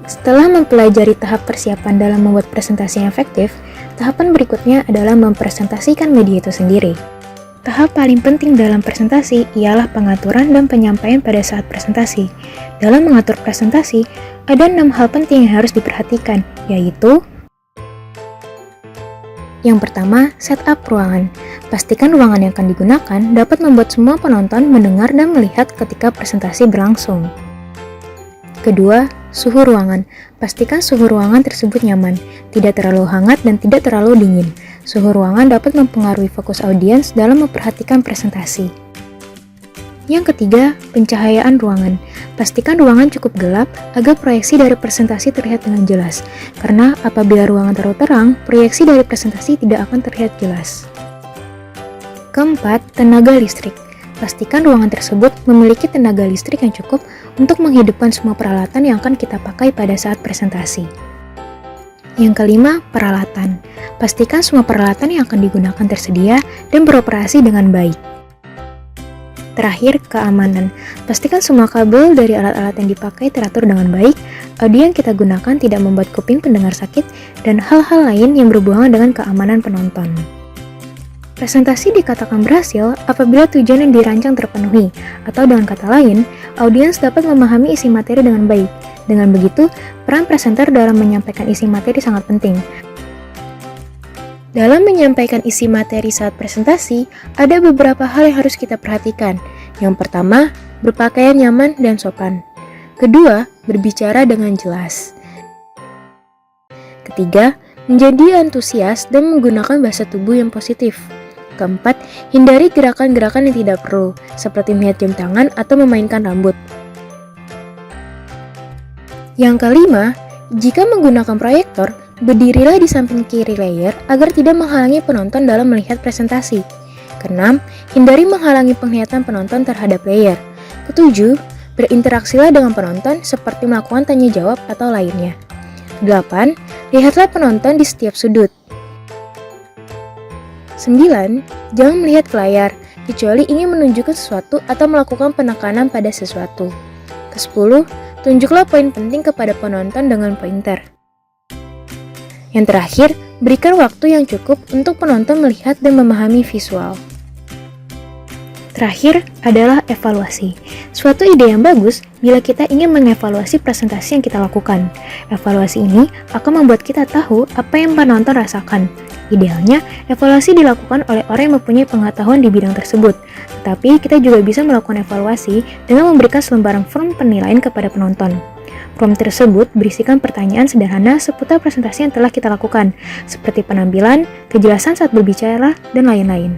Setelah mempelajari tahap persiapan dalam membuat presentasi yang efektif, tahapan berikutnya adalah mempresentasikan media itu sendiri. Tahap paling penting dalam presentasi ialah pengaturan dan penyampaian pada saat presentasi. Dalam mengatur presentasi, ada 6 hal penting yang harus diperhatikan, yaitu yang pertama, setup ruangan. Pastikan ruangan yang akan digunakan dapat membuat semua penonton mendengar dan melihat ketika presentasi berlangsung. Kedua, suhu ruangan. Pastikan suhu ruangan tersebut nyaman, tidak terlalu hangat dan tidak terlalu dingin. Suhu ruangan dapat mempengaruhi fokus audiens dalam memperhatikan presentasi. Yang ketiga, pencahayaan ruangan. Pastikan ruangan cukup gelap agar proyeksi dari presentasi terlihat dengan jelas, karena apabila ruangan terlalu terang, proyeksi dari presentasi tidak akan terlihat jelas. Keempat, tenaga listrik. Pastikan ruangan tersebut memiliki tenaga listrik yang cukup untuk menghidupkan semua peralatan yang akan kita pakai pada saat presentasi. Yang kelima, peralatan. Pastikan semua peralatan yang akan digunakan tersedia dan beroperasi dengan baik. Terakhir, keamanan. Pastikan semua kabel dari alat-alat yang dipakai teratur dengan baik, audio yang kita gunakan tidak membuat kuping pendengar sakit, dan hal-hal lain yang berhubungan dengan keamanan penonton. Presentasi dikatakan berhasil apabila tujuan yang dirancang terpenuhi, atau dengan kata lain, audiens dapat memahami isi materi dengan baik. Dengan begitu, peran presenter dalam menyampaikan isi materi sangat penting. Dalam menyampaikan isi materi saat presentasi, ada beberapa hal yang harus kita perhatikan. Yang pertama, berpakaian nyaman dan sopan. Kedua, berbicara dengan jelas. Ketiga, menjadi antusias dan menggunakan bahasa tubuh yang positif. Keempat, hindari gerakan-gerakan yang tidak perlu, seperti melihat jam tangan atau memainkan rambut. Yang kelima, jika menggunakan proyektor, berdirilah di samping kiri layar agar tidak menghalangi penonton dalam melihat presentasi. Keenam, hindari menghalangi penglihatan penonton terhadap layar. Ketujuh, berinteraksilah dengan penonton seperti melakukan tanya jawab atau lainnya. 8. Lihatlah penonton di setiap sudut. 9. Jangan melihat ke layar, kecuali ingin menunjukkan sesuatu atau melakukan penekanan pada sesuatu. Ke-10. Tunjuklah poin penting kepada penonton dengan pointer. Yang terakhir, berikan waktu yang cukup untuk penonton melihat dan memahami visual. Terakhir adalah evaluasi. Suatu ide yang bagus bila kita ingin mengevaluasi presentasi yang kita lakukan. Evaluasi ini akan membuat kita tahu apa yang penonton rasakan. Idealnya, evaluasi dilakukan oleh orang yang mempunyai pengetahuan di bidang tersebut. Tetapi kita juga bisa melakukan evaluasi dengan memberikan selembaran form penilaian kepada penonton. Form tersebut berisikan pertanyaan sederhana seputar presentasi yang telah kita lakukan, seperti penampilan, kejelasan saat berbicara, dan lain-lain.